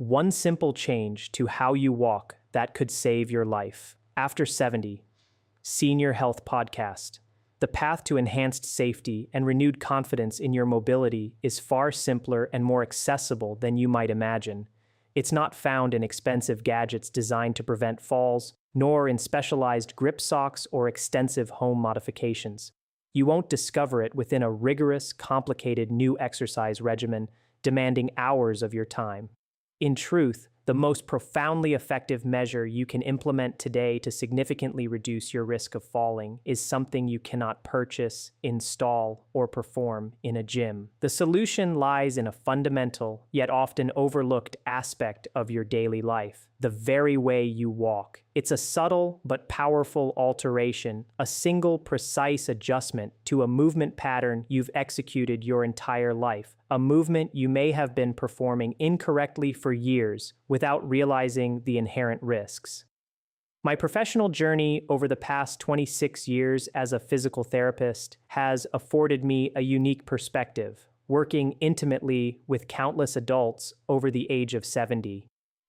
One simple change to how you walk that could save your life. After 70, Senior Health Podcast. The path to enhanced safety and renewed confidence in your mobility is far simpler and more accessible than you might imagine. It's not found in expensive gadgets designed to prevent falls, nor in specialized grip socks or extensive home modifications. You won't discover it within a rigorous, complicated new exercise regimen demanding hours of your time. In truth, the most profoundly effective measure you can implement today to significantly reduce your risk of falling is something you cannot purchase, install, or perform in a gym. The solution lies in a fundamental, yet often overlooked aspect of your daily life: the very way you walk. It's a subtle but powerful alteration, a single precise adjustment to a movement pattern you've executed your entire life, a movement you may have been performing incorrectly for years without realizing the inherent risks. My professional journey over the past 26 years as a physical therapist has afforded me a unique perspective, working intimately with countless adults over the age of 70.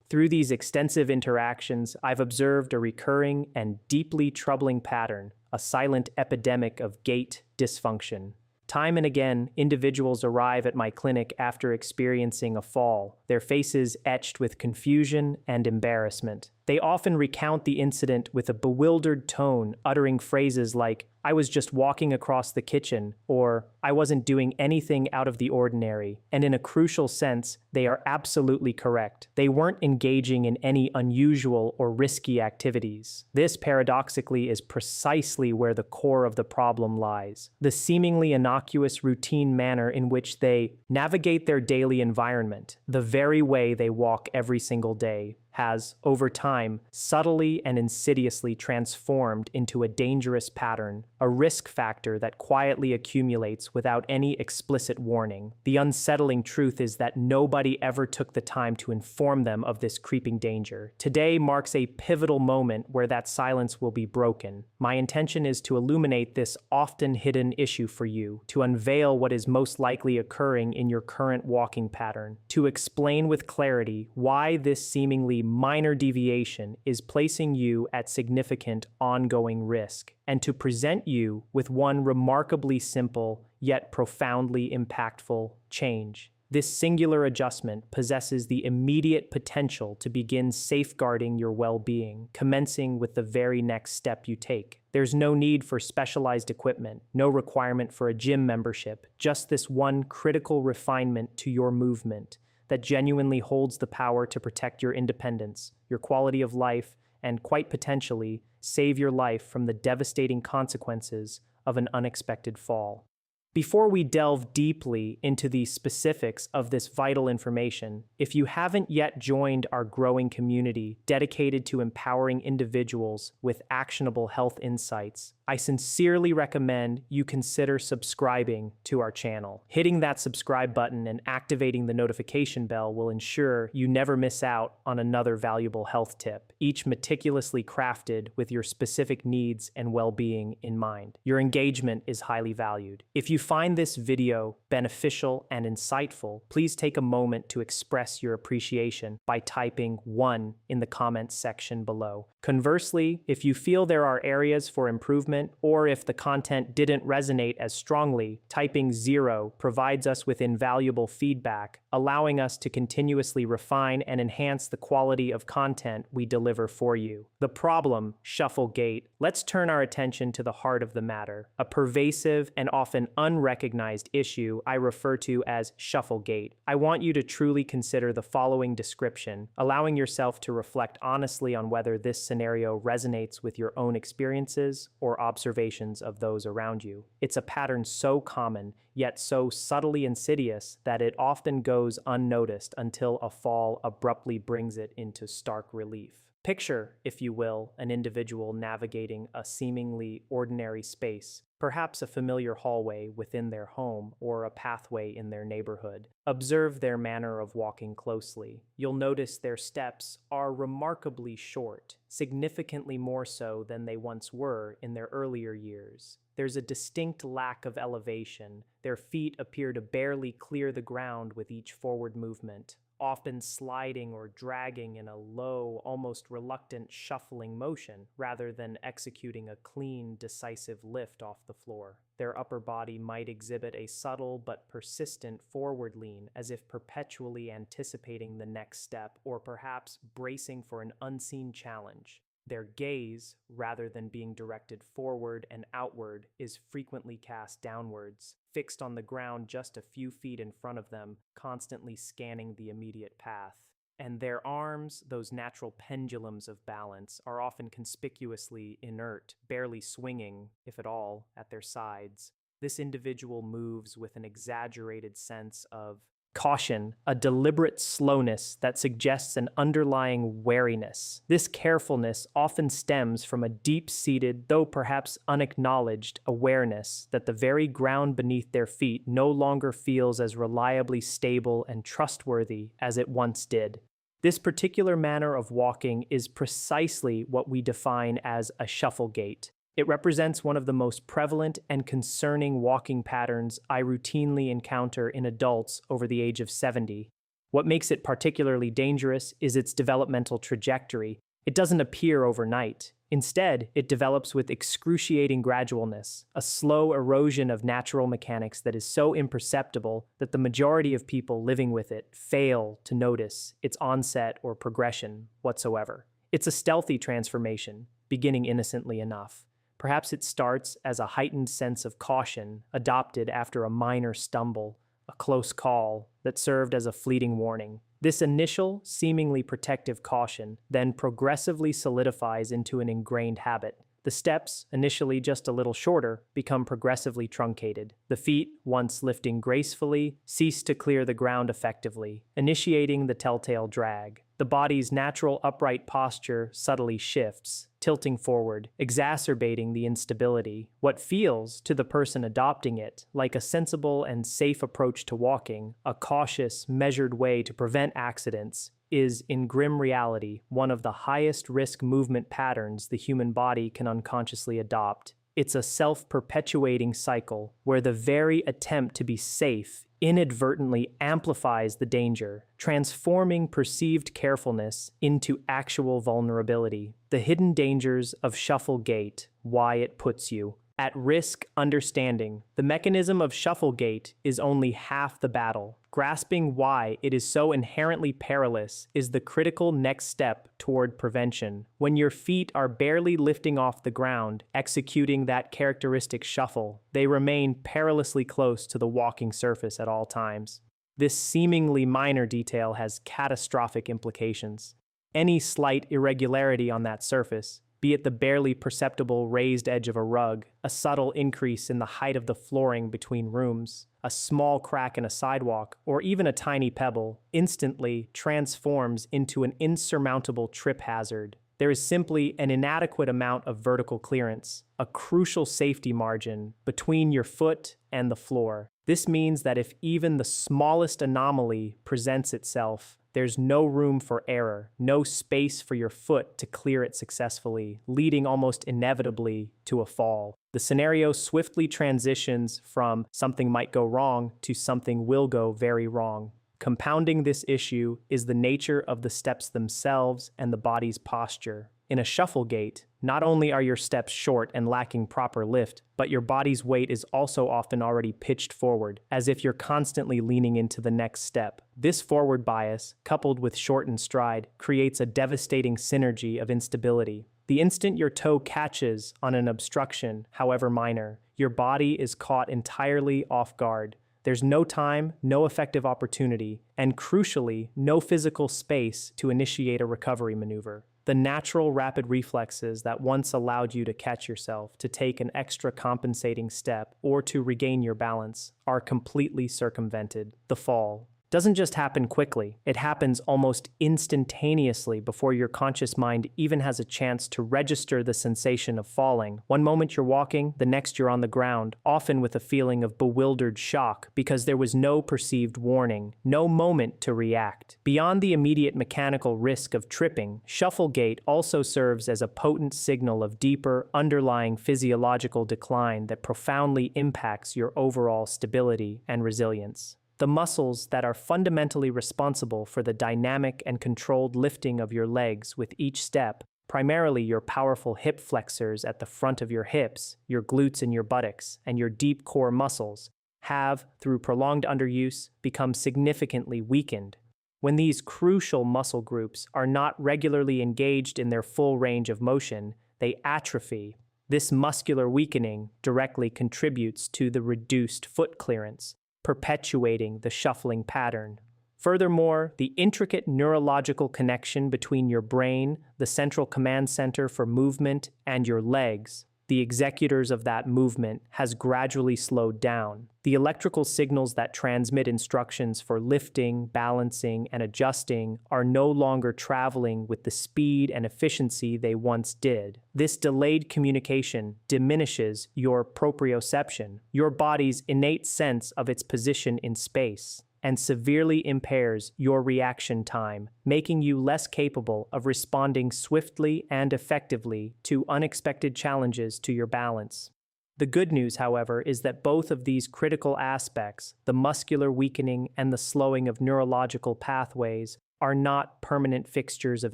Through these extensive interactions, I've observed a recurring and deeply troubling pattern, a silent epidemic of gait dysfunction. Time and again, individuals arrive at my clinic after experiencing a fall, their faces etched with confusion and embarrassment. They often recount the incident with a bewildered tone, uttering phrases like, "I was just walking across the kitchen," or "I wasn't doing anything out of the ordinary." And in a crucial sense, they are absolutely correct. They weren't engaging in any unusual or risky activities. This, paradoxically, is precisely where the core of the problem lies. The seemingly innocuous routine manner in which they navigate their daily environment, the very way they walk every single day, has, over time, subtly and insidiously transformed into a dangerous pattern, a risk factor that quietly accumulates without any explicit warning. The unsettling truth is that nobody ever took the time to inform them of this creeping danger. Today marks a pivotal moment where that silence will be broken. My intention is to illuminate this often hidden issue for you, to unveil what is most likely occurring in your current walking pattern, to explain with clarity why this seemingly minor deviation is placing you at significant ongoing risk, and to present you with one remarkably simple yet profoundly impactful change. This singular adjustment possesses the immediate potential to begin safeguarding your well-being, commencing with the very next step you take. There's no need for specialized equipment, no requirement for a gym membership, just this one critical refinement to your movement that genuinely holds the power to protect your independence, your quality of life, and quite potentially save your life from the devastating consequences of an unexpected fall. Before we delve deeply into the specifics of this vital information, if you haven't yet joined our growing community dedicated to empowering individuals with actionable health insights, I sincerely recommend you consider subscribing to our channel. Hitting that subscribe button and activating the notification bell will ensure you never miss out on another valuable health tip, each meticulously crafted with your specific needs and well-being in mind. Your engagement is highly valued. If you find this video beneficial and insightful, please take a moment to express your appreciation by typing 1 in the comments section below. Conversely, if you feel there are areas for improvement, or if the content didn't resonate as strongly, typing 0 provides us with invaluable feedback, allowing us to continuously refine and enhance the quality of content we deliver for you. The problem, shuffle gait. Let's turn our attention to the heart of the matter, a pervasive and often unrecognized issue I refer to as shuffle gait. I want you to truly consider the following description, allowing yourself to reflect honestly on whether this scenario resonates with your own experiences or observations of those around you. It's a pattern so common, yet so subtly insidious that it often goes unnoticed until a fall abruptly brings it into stark relief. Picture, if you will, an individual navigating a seemingly ordinary space, perhaps a familiar hallway within their home or a pathway in their neighborhood. Observe their manner of walking closely. You'll notice their steps are remarkably short, significantly more so than they once were in their earlier years. There's a distinct lack of elevation. Their feet appear to barely clear the ground with each forward movement. often sliding or dragging in a low, almost reluctant shuffling motion, rather than executing a clean, decisive lift off the floor. Their upper body might exhibit a subtle but persistent forward lean, as if perpetually anticipating the next step or perhaps bracing for an unseen challenge. Their gaze, rather than being directed forward and outward, is frequently cast downwards, fixed on the ground just a few feet in front of them, constantly scanning the immediate path. And their arms, those natural pendulums of balance, are often conspicuously inert, barely swinging, if at all, at their sides. This individual moves with an exaggerated sense of caution, a deliberate slowness that suggests an underlying wariness. This carefulness often stems from a deep-seated, though perhaps unacknowledged, awareness that the very ground beneath their feet no longer feels as reliably stable and trustworthy as it once did. This particular manner of walking is precisely what we define as a shuffle gait. It represents one of the most prevalent and concerning walking patterns I routinely encounter in adults over the age of 70. What makes it particularly dangerous is its developmental trajectory. It doesn't appear overnight. Instead, it develops with excruciating gradualness, a slow erosion of natural mechanics that is so imperceptible that the majority of people living with it fail to notice its onset or progression whatsoever. It's a stealthy transformation, beginning innocently enough. Perhaps it starts as a heightened sense of caution adopted after a minor stumble, a close call that served as a fleeting warning. This initial, seemingly protective caution then progressively solidifies into an ingrained habit. The steps, initially just a little shorter, become progressively truncated. The feet, once lifting gracefully, cease to clear the ground effectively, initiating the telltale drag. The body's natural upright posture subtly shifts, tilting forward, exacerbating the instability. What feels, to the person adopting it, like a sensible and safe approach to walking, a cautious, measured way to prevent accidents, is, in grim reality, one of the highest risk movement patterns the human body can unconsciously adopt. It's a self-perpetuating cycle where the very attempt to be safe inadvertently amplifies the danger, transforming perceived carefulness into actual vulnerability. The hidden dangers of shuffle gait, why it puts you at risk. Understanding the mechanism of shuffle gait is only half the battle. Grasping why it is so inherently perilous is the critical next step toward prevention. When your feet are barely lifting off the ground, executing that characteristic shuffle, they remain perilously close to the walking surface at all times. This seemingly minor detail has catastrophic implications. Any slight irregularity on that surface, be it the barely perceptible raised edge of a rug, a subtle increase in the height of the flooring between rooms, a small crack in a sidewalk, or even a tiny pebble, instantly transforms into an insurmountable trip hazard. There is simply an inadequate amount of vertical clearance, a crucial safety margin between your foot and the floor. This means that if even the smallest anomaly presents itself, there's no room for error, no space for your foot to clear it successfully, leading almost inevitably to a fall. The scenario swiftly transitions from something might go wrong to something will go very wrong. Compounding this issue is the nature of the steps themselves and the body's posture. In a shuffle gait, not only are your steps short and lacking proper lift, but your body's weight is also often already pitched forward, as if you're constantly leaning into the next step. This forward bias, coupled with shortened stride, creates a devastating synergy of instability. The instant your toe catches on an obstruction, however minor, your body is caught entirely off guard. There's no time, no effective opportunity, and crucially, no physical space to initiate a recovery maneuver. The natural rapid reflexes that once allowed you to catch yourself, to take an extra compensating step, or to regain your balance, are completely circumvented. The fall doesn't just happen quickly, it happens almost instantaneously before your conscious mind even has a chance to register the sensation of falling. One moment you're walking, the next you're on the ground, often with a feeling of bewildered shock because there was no perceived warning, no moment to react. Beyond the immediate mechanical risk of tripping, shuffle gait also serves as a potent signal of deeper, underlying physiological decline that profoundly impacts your overall stability and resilience. the muscles that are fundamentally responsible for the dynamic and controlled lifting of your legs with each step, primarily your powerful hip flexors at the front of your hips, your glutes and your buttocks, and your deep core muscles, have, through prolonged underuse, become significantly weakened. When these crucial muscle groups are not regularly engaged in their full range of motion, they atrophy. This muscular weakening directly contributes to the reduced foot clearance, perpetuating the shuffling pattern. Furthermore, the intricate neurological connection between your brain, the central command center for movement, and your legs, the executors of that movement, has gradually slowed down. The electrical signals that transmit instructions for lifting, balancing, and adjusting are no longer traveling with the speed and efficiency they once did. This delayed communication diminishes your proprioception, your body's innate sense of its position in space, and severely impairs your reaction time, making you less capable of responding swiftly and effectively to unexpected challenges to your balance. The good news, however, is that both of these critical aspects, the muscular weakening and the slowing of neurological pathways, are not permanent fixtures of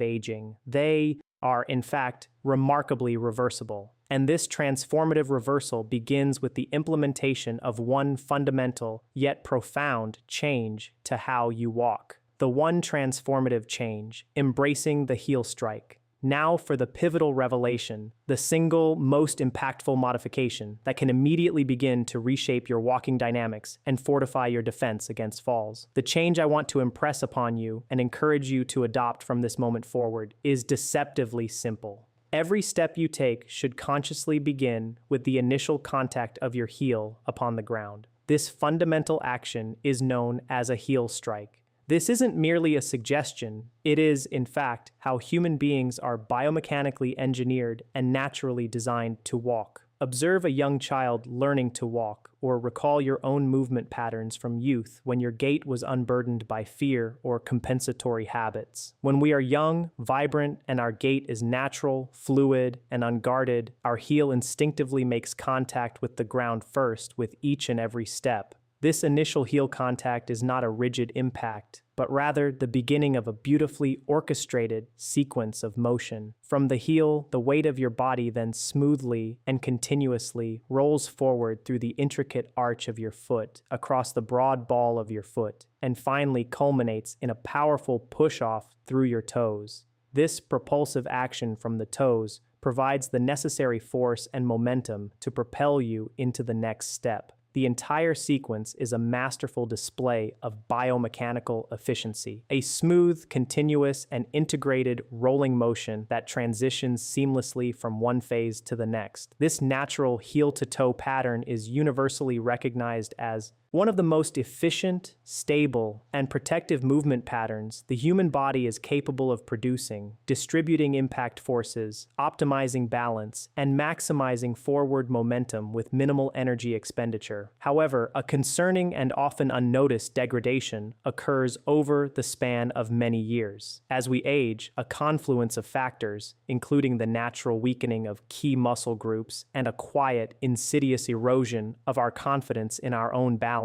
aging. They are, in fact, remarkably reversible. And this transformative reversal begins with the implementation of one fundamental, yet profound, change to how you walk. The one transformative change, embracing the heel strike. Now for the pivotal revelation, the single most impactful modification that can immediately begin to reshape your walking dynamics and fortify your defense against falls. The change I want to impress upon you and encourage you to adopt from this moment forward is deceptively simple. Every step you take should consciously begin with the initial contact of your heel upon the ground. This fundamental action is known as a heel strike. This isn't merely a suggestion, it is, in fact, how human beings are biomechanically engineered and naturally designed to walk. Observe a young child learning to walk, or recall your own movement patterns from youth when your gait was unburdened by fear or compensatory habits. When we are young, vibrant, and our gait is natural, fluid, and unguarded, our heel instinctively makes contact with the ground first with each and every step. This initial heel contact is not a rigid impact, but rather the beginning of a beautifully orchestrated sequence of motion. From the heel, the weight of your body then smoothly and continuously rolls forward through the intricate arch of your foot, across the broad ball of your foot, and finally culminates in a powerful push-off through your toes. This propulsive action from the toes provides the necessary force and momentum to propel you into the next step. The entire sequence is a masterful display of biomechanical efficiency, a smooth, continuous, and integrated rolling motion that transitions seamlessly from one phase to the next. This natural heel-to-toe pattern is universally recognized as one of the most efficient, stable, and protective movement patterns the human body is capable of producing, distributing impact forces, optimizing balance, and maximizing forward momentum with minimal energy expenditure. However, a concerning and often unnoticed degradation occurs over the span of many years. As we age, a confluence of factors, including the natural weakening of key muscle groups and a quiet, insidious erosion of our confidence in our own balance,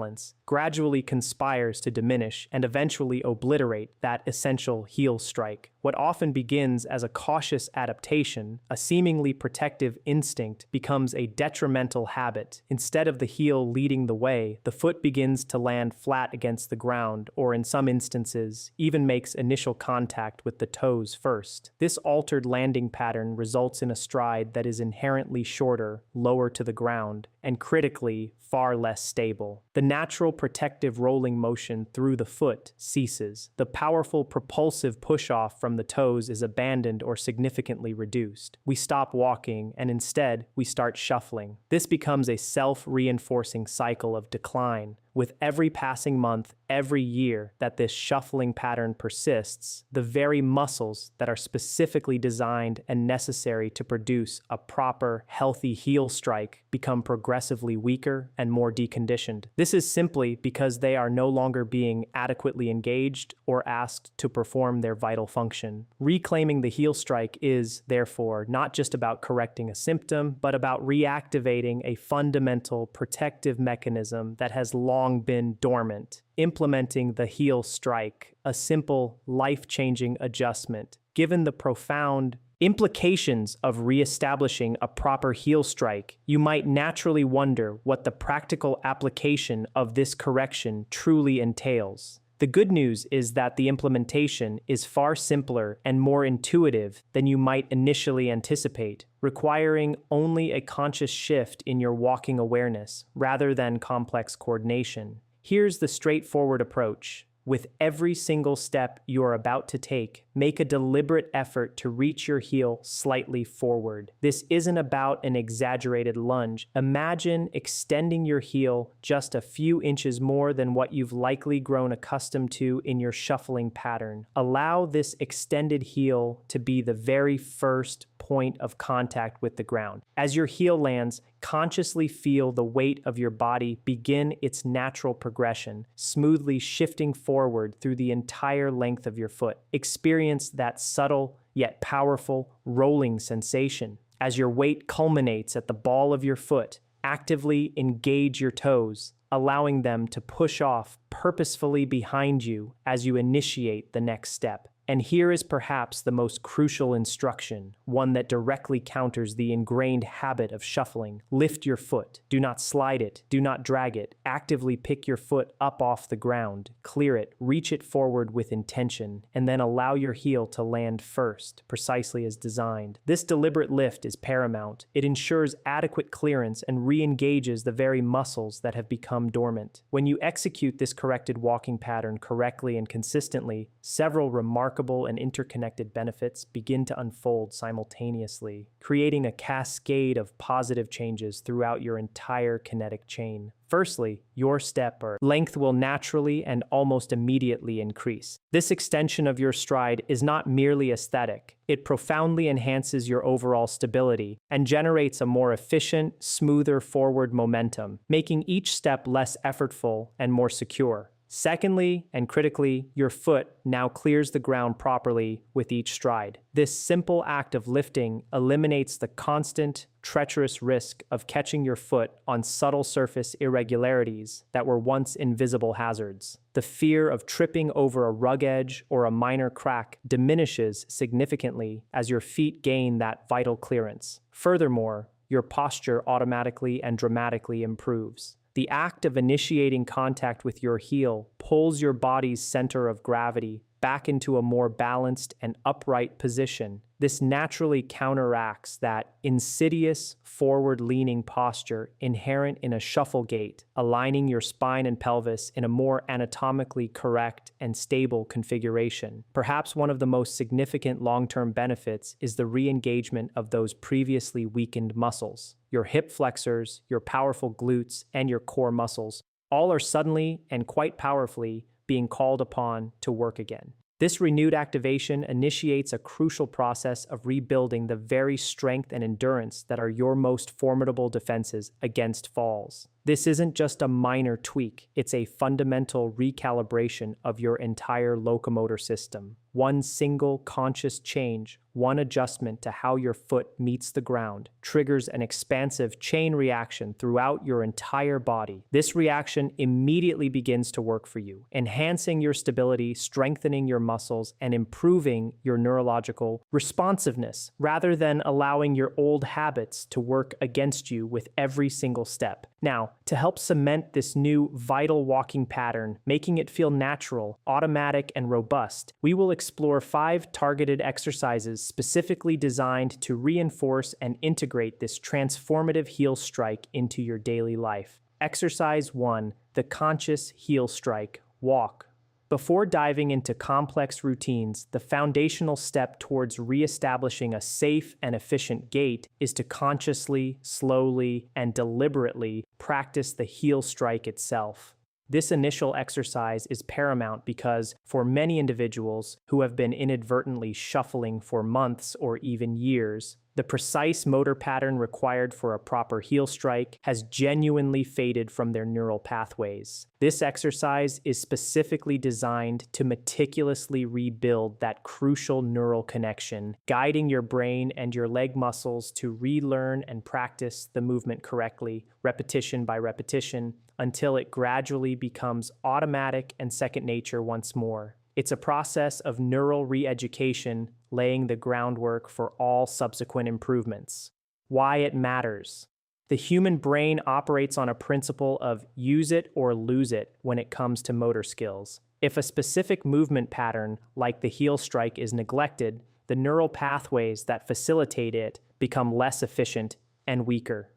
gradually conspires to diminish and eventually obliterate that essential heel strike. What often begins as a cautious adaptation, a seemingly protective instinct, becomes a detrimental habit. Instead of the heel leading the way, the foot begins to land flat against the ground, or in some instances, even makes initial contact with the toes first. This altered landing pattern results in a stride that is inherently shorter, lower to the ground, and critically, far less stable. The natural protective rolling motion through the foot ceases. The powerful propulsive push-off from the toes is abandoned or significantly reduced. We stop walking, and instead, we start shuffling. This becomes a self-reinforcing cycle of decline. With every passing month, every year that this shuffling pattern persists, the very muscles that are specifically designed and necessary to produce a proper, healthy heel strike become progressively weaker and more deconditioned. This is simply because they are no longer being adequately engaged or asked to perform their vital function. Reclaiming the heel strike is, therefore, not just about correcting a symptom, but about reactivating a fundamental protective mechanism that has long long been dormant. Implementing the heel strike, a simple, life-changing adjustment. Given the profound implications of reestablishing a proper heel strike, you might naturally wonder what the practical application of this correction truly entails. The good news is that the implementation is far simpler and more intuitive than you might initially anticipate, requiring only a conscious shift in your walking awareness rather than complex coordination. Here's the straightforward approach. With every single step you are about to take, make a deliberate effort to reach your heel slightly forward. This isn't about an exaggerated lunge. Imagine extending your heel just a few inches more than what you've likely grown accustomed to in your shuffling pattern. Allow this extended heel to be the very first point of contact with the ground. As your heel lands, consciously feel the weight of your body begin its natural progression, smoothly shifting forward through the entire length of your foot. Experience that subtle yet powerful rolling sensation. As your weight culminates at the ball of your foot, actively engage your toes, allowing them to push off purposefully behind you as you initiate the next step. And here is perhaps the most crucial instruction, one that directly counters the ingrained habit of shuffling. Lift your foot. Do not slide it. Do not drag it. Actively pick your foot up off the ground. Clear it. Reach it forward with intention, and then allow your heel to land first, precisely as designed. This deliberate lift is paramount. It ensures adequate clearance and re-engages the very muscles that have become dormant. When you execute this corrected walking pattern correctly and consistently, several remarkable and interconnected benefits begin to unfold simultaneously, creating a cascade of positive changes throughout your entire kinetic chain. Firstly, your step or length will naturally and almost immediately increase. This extension of your stride is not merely aesthetic. It profoundly enhances your overall stability and generates a more efficient, smoother forward momentum, making each step less effortful and more secure. Secondly, and critically, your foot now clears the ground properly with each stride. This simple act of lifting eliminates the constant, treacherous risk of catching your foot on subtle surface irregularities that were once invisible hazards. The fear of tripping over a rug edge or a minor crack diminishes significantly as your feet gain that vital clearance. Furthermore, your posture automatically and dramatically improves. The act of initiating contact with your heel pulls your body's center of gravity back into a more balanced and upright position. This naturally counteracts that insidious forward-leaning posture inherent in a shuffle gait, aligning your spine and pelvis in a more anatomically correct and stable configuration. Perhaps one of the most significant long-term benefits is the re-engagement of those previously weakened muscles. Your hip flexors, your powerful glutes, and your core muscles all are suddenly and quite powerfully being called upon to work again. This renewed activation initiates a crucial process of rebuilding the very strength and endurance that are your most formidable defenses against falls. This isn't just a minor tweak, it's a fundamental recalibration of your entire locomotor system. One single conscious change, one adjustment to how your foot meets the ground, triggers an expansive chain reaction throughout your entire body. This reaction immediately begins to work for you, enhancing your stability, strengthening your muscles, and improving your neurological responsiveness, rather than allowing your old habits to work against you with every single step. Now, to help cement this new vital walking pattern, making it feel natural, automatic, and robust, we will explore 5 targeted exercises specifically designed to reinforce and integrate this transformative heel strike into your daily life. Exercise 1, the conscious heel strike, walk. Before diving into complex routines, the foundational step towards reestablishing a safe and efficient gait is to consciously, slowly, and deliberately practice the heel strike itself. This initial exercise is paramount because, for many individuals who have been inadvertently shuffling for months or even years, The precise motor pattern required for a proper heel strike has genuinely faded from their neural pathways. This exercise is specifically designed to meticulously rebuild that crucial neural connection, guiding your brain and your leg muscles to relearn and practice the movement correctly, repetition by repetition, until it gradually becomes automatic and second nature once more. It's a process of neural re-education, laying the groundwork for all subsequent improvements. Why it matters. The human brain operates on a principle of use it or lose it when it comes to motor skills. If a specific movement pattern, like the heel strike, is neglected, the neural pathways that facilitate it become less efficient and weaker.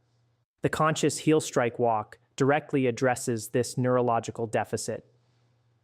The conscious heel strike walk directly addresses this neurological deficit.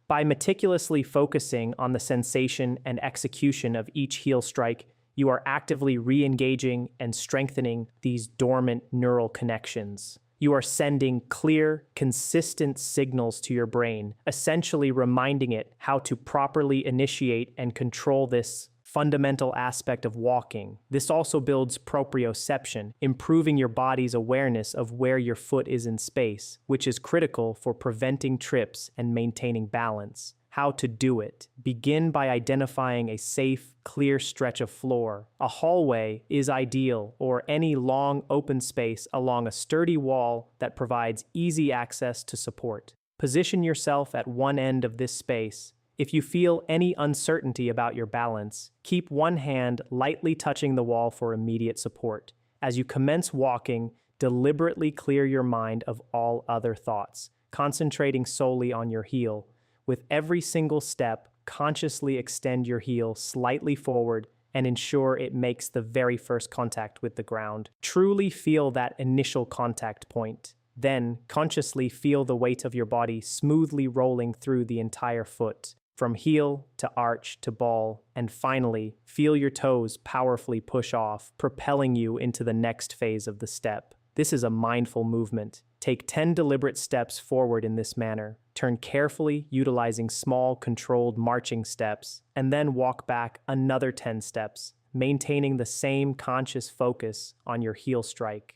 By meticulously focusing on the sensation and execution of each heel strike, you are actively re-engaging and strengthening these dormant neural connections. You are sending clear, consistent signals to your brain, essentially reminding it how to properly initiate and control this fundamental aspect of walking. This also builds proprioception, improving your body's awareness of where your foot is in space, which is critical for preventing trips and maintaining balance. How to do it. Begin by identifying a safe, clear stretch of floor. A hallway is ideal, or any long, open space along a sturdy wall that provides easy access to support. Position yourself at one end of this space. If you feel any uncertainty about your balance, keep one hand lightly touching the wall for immediate support. As you commence walking, deliberately clear your mind of all other thoughts, concentrating solely on your heel. With every single step, consciously extend your heel slightly forward and ensure it makes the very first contact with the ground. Truly feel that initial contact point. Then, consciously feel the weight of your body smoothly rolling through the entire foot, from heel to arch to ball, and finally, feel your toes powerfully push off, propelling you into the next phase of the step. This is a mindful movement. Take 10 deliberate steps forward in this manner. Turn carefully, utilizing small, controlled marching steps, and then walk back another 10 steps, maintaining the same conscious focus on your heel strike.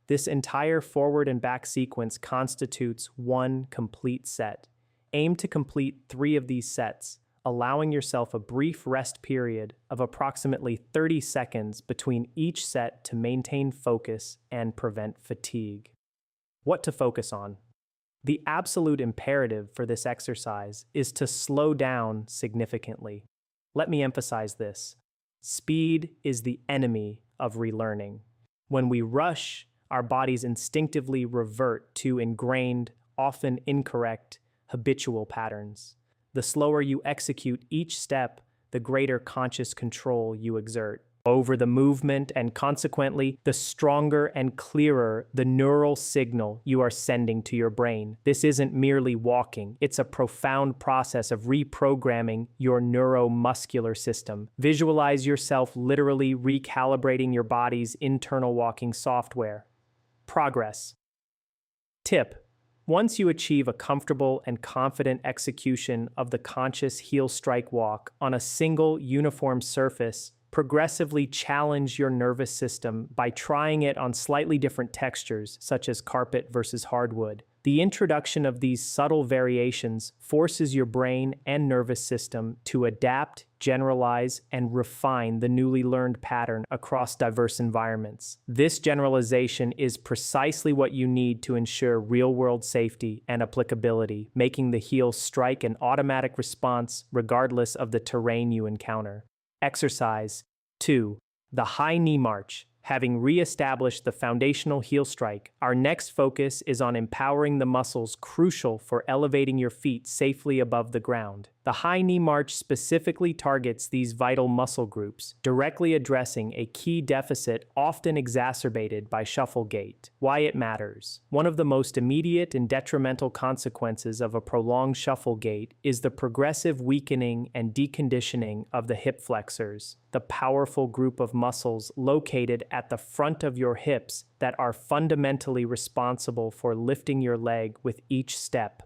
This entire forward and back sequence constitutes one complete set. Aim to complete 3 of these sets, allowing yourself a brief rest period of approximately 30 seconds between each set to maintain focus and prevent fatigue. What to focus on? The absolute imperative for this exercise is to slow down significantly. Let me emphasize this. Speed is the enemy of relearning. When we rush, our bodies instinctively revert to ingrained, often incorrect, habitual patterns. The slower you execute each step, the greater conscious control you exert over the movement, and consequently, the stronger and clearer the neural signal you are sending to your brain. This isn't merely walking, it's a profound process of reprogramming your neuromuscular system. Visualize yourself literally recalibrating your body's internal walking software. Progress. Tip: once you achieve a comfortable and confident execution of the conscious heel strike walk on a single uniform surface, progressively challenge your nervous system by trying it on slightly different textures, such as carpet versus hardwood. The introduction of these subtle variations forces your brain and nervous system to adapt, generalize, and refine the newly learned pattern across diverse environments. This generalization is precisely what you need to ensure real-world safety and applicability, making the heel strike an automatic response regardless of the terrain you encounter. Exercise 2. The high knee march. Having re-established the foundational heel strike, our next focus is on empowering the muscles crucial for elevating your feet safely above the ground. The high knee march specifically targets these vital muscle groups, directly addressing a key deficit often exacerbated by shuffle gait. Why it matters. One of the most immediate and detrimental consequences of a prolonged shuffle gait is the progressive weakening and deconditioning of the hip flexors, the powerful group of muscles located at the front of your hips that are fundamentally responsible for lifting your leg with each step.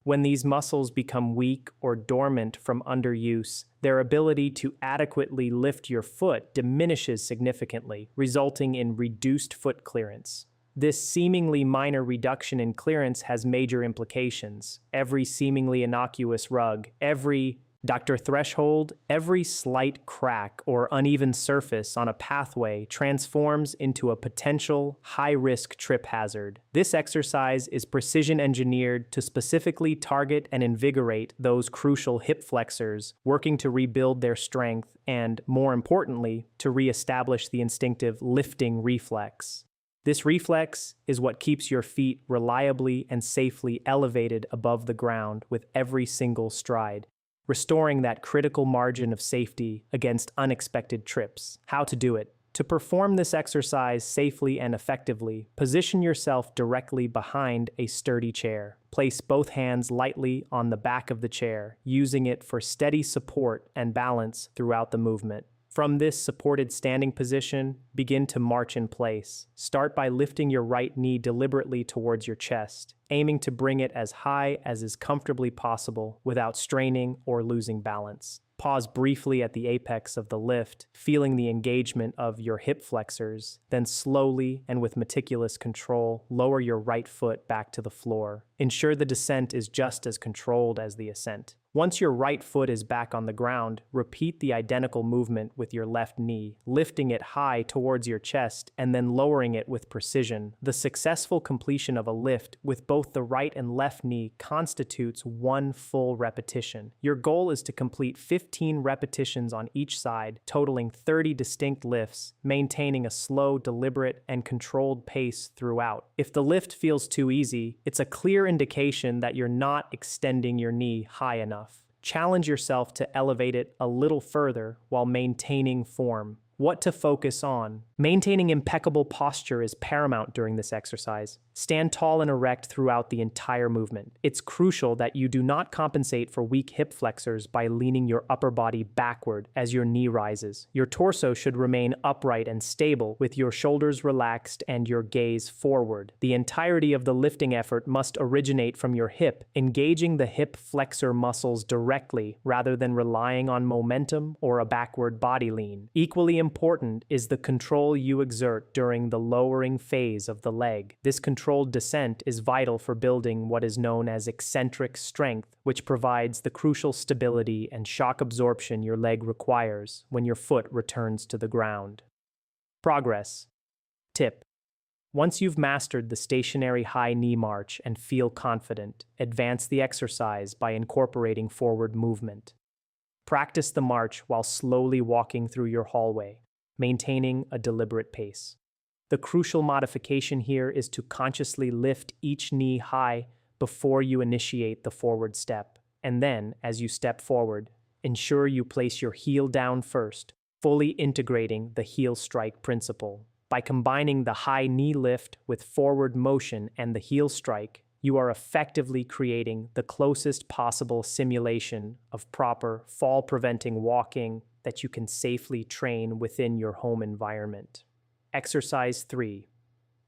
When these muscles become weak or dormant from underuse, their ability to adequately lift your foot diminishes significantly, resulting in reduced foot clearance. This seemingly minor reduction in clearance has major implications. Every seemingly innocuous rug, every Dr. Threshold, every slight crack or uneven surface on a pathway transforms into a potential high-risk trip hazard. This exercise is precision engineered to specifically target and invigorate those crucial hip flexors, working to rebuild their strength and, more importantly, to reestablish the instinctive lifting reflex. This reflex is what keeps your feet reliably and safely elevated above the ground with every single stride, restoring that critical margin of safety against unexpected trips. How to do it? To perform this exercise safely and effectively, position yourself directly behind a sturdy chair. Place both hands lightly on the back of the chair, using it for steady support and balance throughout the movement. From this supported standing position, begin to march in place. Start by lifting your right knee deliberately towards your chest, aiming to bring it as high as is comfortably possible without straining or losing balance. Pause briefly at the apex of the lift, feeling the engagement of your hip flexors, then slowly and with meticulous control, lower your right foot back to the floor. Ensure the descent is just as controlled as the ascent. Once your right foot is back on the ground, repeat the identical movement with your left knee, lifting it high towards your chest and then lowering it with precision. The successful completion of a lift with both the right and left knee constitutes one full repetition. Your goal is to complete 15 repetitions on each side, totaling 30 distinct lifts, maintaining a slow, deliberate, and controlled pace throughout. If the lift feels too easy, it's a clear indication that you're not extending your knee high enough. Challenge yourself to elevate it a little further while maintaining form. What to focus on? Maintaining impeccable posture is paramount during this exercise. Stand tall and erect throughout the entire movement. It's crucial that you do not compensate for weak hip flexors by leaning your upper body backward as your knee rises. Your torso should remain upright and stable, with your shoulders relaxed and your gaze forward. The entirety of the lifting effort must originate from your hip, engaging the hip flexor muscles directly rather than relying on momentum or a backward body lean. Equally important is the control you exert during the lowering phase of the leg. This controlled descent is vital for building what is known as eccentric strength, which provides the crucial stability and shock absorption your leg requires when your foot returns to the ground. Progress. Tip: once you've mastered the stationary high knee march and feel confident, advance the exercise by incorporating forward movement. Practice the march while slowly walking through your hallway, maintaining a deliberate pace. The crucial modification here is to consciously lift each knee high before you initiate the forward step, and then, as you step forward, ensure you place your heel down first, fully integrating the heel strike principle. By combining the high knee lift with forward motion and the heel strike, you are effectively creating the closest possible simulation of proper fall-preventing walking that you can safely train within your home environment. Exercise 3.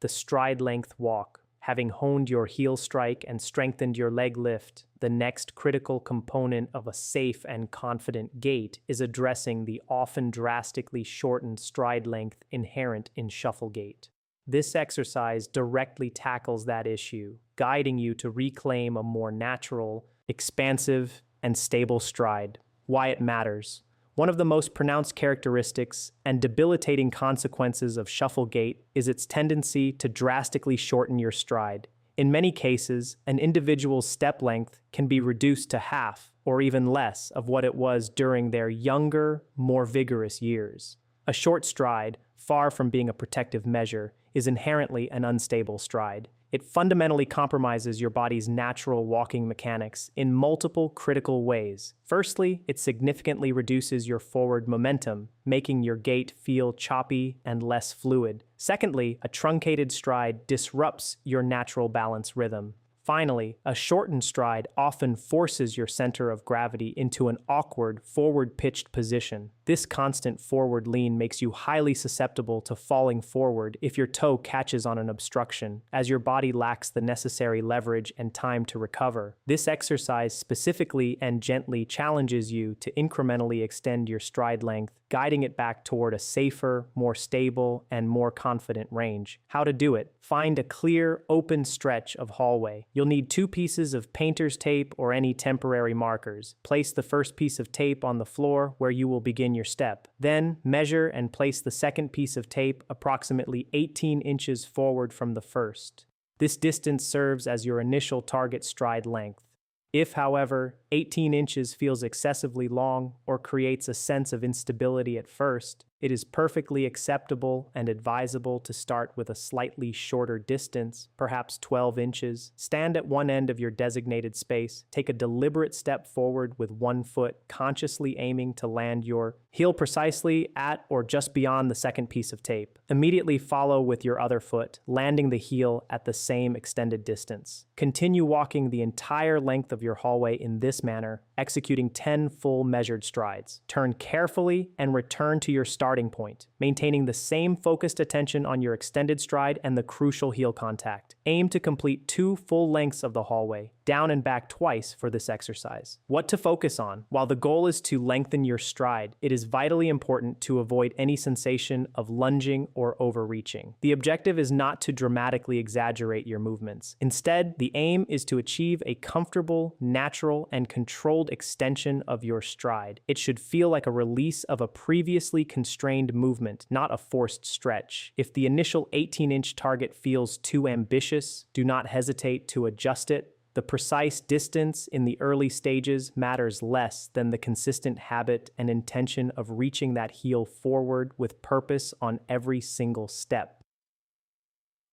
The stride length walk. Having honed your heel strike and strengthened your leg lift, the next critical component of a safe and confident gait is addressing the often drastically shortened stride length inherent in shuffle gait. This exercise directly tackles that issue, guiding you to reclaim a more natural, expansive, and stable stride. Why it matters. One of the most pronounced characteristics and debilitating consequences of shuffle gait is its tendency to drastically shorten your stride. In many cases, an individual's step length can be reduced to half or even less of what it was during their younger, more vigorous years. A short stride, far from being a protective measure, is inherently an unstable stride. It fundamentally compromises your body's natural walking mechanics in multiple critical ways. Firstly, it significantly reduces your forward momentum, making your gait feel choppy and less fluid. Secondly, a truncated stride disrupts your natural balance rhythm, Finally, a shortened stride often forces your center of gravity into an awkward, forward-pitched position. This constant forward lean makes you highly susceptible to falling forward if your toe catches on an obstruction, as your body lacks the necessary leverage and time to recover. This exercise specifically and gently challenges you to incrementally extend your stride length, guiding it back toward a safer, more stable, and more confident range. How to do it? Find a clear, open stretch of hallway. You'll need 2 pieces of painter's tape or any temporary markers. Place the first piece of tape on the floor where you will begin your step. Then, measure and place the second piece of tape approximately 18 inches forward from the first. This distance serves as your initial target stride length. If, however, 18 inches feels excessively long or creates a sense of instability at first, it is perfectly acceptable and advisable to start with a slightly shorter distance, perhaps 12 inches. Stand at one end of your designated space, take a deliberate step forward with one foot, consciously aiming to land your heel precisely at or just beyond the second piece of tape. Immediately follow with your other foot, landing the heel at the same extended distance. Continue walking the entire length of your hallway in this manner, executing 10 full measured strides. Turn carefully and return to your starting point, maintaining the same focused attention on your extended stride and the crucial heel contact. Aim to complete 2 full lengths of the hallway, down and back twice for this exercise. What to focus on? While the goal is to lengthen your stride, it is vitally important to avoid any sensation of lunging or overreaching. The objective is not to dramatically exaggerate your movements. Instead, the aim is to achieve a comfortable, natural, and controlled extension of your stride. It should feel like a release of a previously constrained movement, not a forced stretch. If the initial 18-inch target feels too ambitious, do not hesitate to adjust it. The precise distance in the early stages matters less than the consistent habit and intention of reaching that heel forward with purpose on every single step.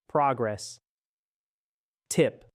Progress. Tip: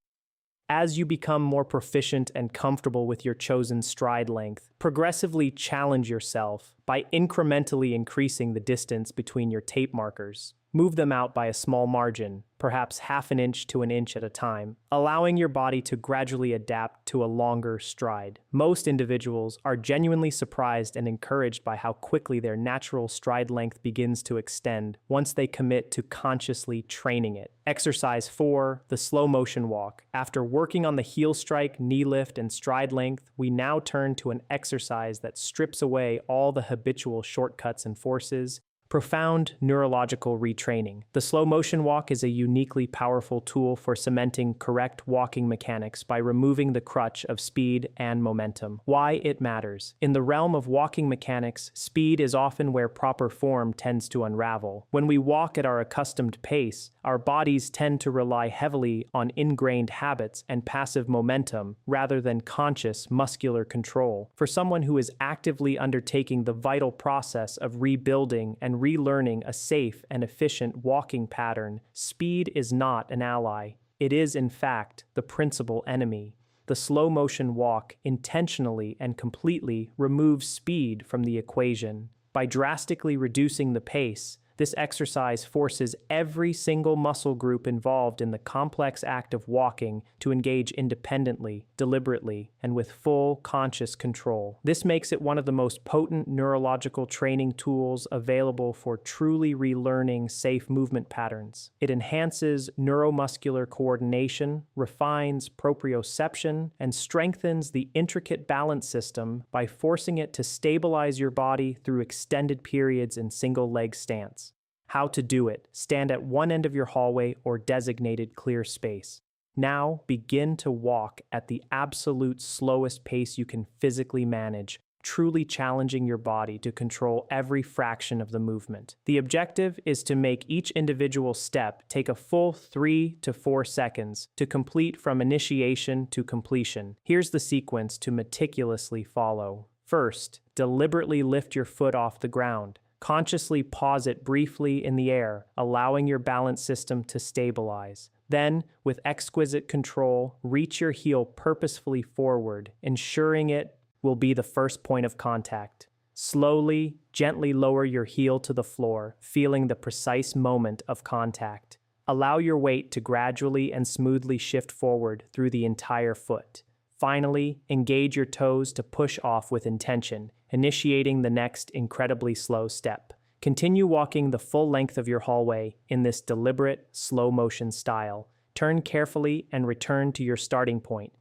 as you become more proficient and comfortable with your chosen stride length, progressively challenge yourself by incrementally increasing the distance between your tape markers. Move them out by a small margin, perhaps half an inch to an inch at a time, allowing your body to gradually adapt to a longer stride. Most individuals are genuinely surprised and encouraged by how quickly their natural stride length begins to extend once they commit to consciously training it. Exercise 4, the slow motion walk. After working on the heel strike, knee lift, and stride length, we now turn to an exercise that strips away all the habitual shortcuts and forces. Profound neurological retraining. The slow motion walk is a uniquely powerful tool for cementing correct walking mechanics by removing the crutch of speed and momentum. Why it matters. In the realm of walking mechanics, speed is often where proper form tends to unravel. When we walk at our accustomed pace, our bodies tend to rely heavily on ingrained habits and passive momentum rather than conscious muscular control. For someone who is actively undertaking the vital process of rebuilding and relearning a safe and efficient walking pattern, speed is not an ally. It is, in fact, the principal enemy. The slow motion walk intentionally and completely removes speed from the equation. By drastically reducing the pace, this exercise forces every single muscle group involved in the complex act of walking to engage independently, deliberately, and with full conscious control. This makes it one of the most potent neurological training tools available for truly relearning safe movement patterns. It enhances neuromuscular coordination, refines proprioception, and strengthens the intricate balance system by forcing it to stabilize your body through extended periods in single-leg stance. How to do it. Stand at one end of your hallway or designated clear space. Now begin to walk at the absolute slowest pace you can physically manage, truly challenging your body to control every fraction of the movement. The objective is to make each individual step take a full 3 to 4 seconds to complete from initiation to completion. Here's the sequence to meticulously follow. First, deliberately lift your foot off the ground. Consciously pause it briefly in the air, allowing your balance system to stabilize. Then, with exquisite control, reach your heel purposefully forward, ensuring it will be the first point of contact. Slowly, gently lower your heel to the floor, feeling the precise moment of contact. Allow your weight to gradually and smoothly shift forward through the entire foot. Finally, engage your toes to push off with intention, initiating the next incredibly slow step. Continue walking the full length of your hallway in this deliberate, slow-motion style. Turn carefully and return to your starting point,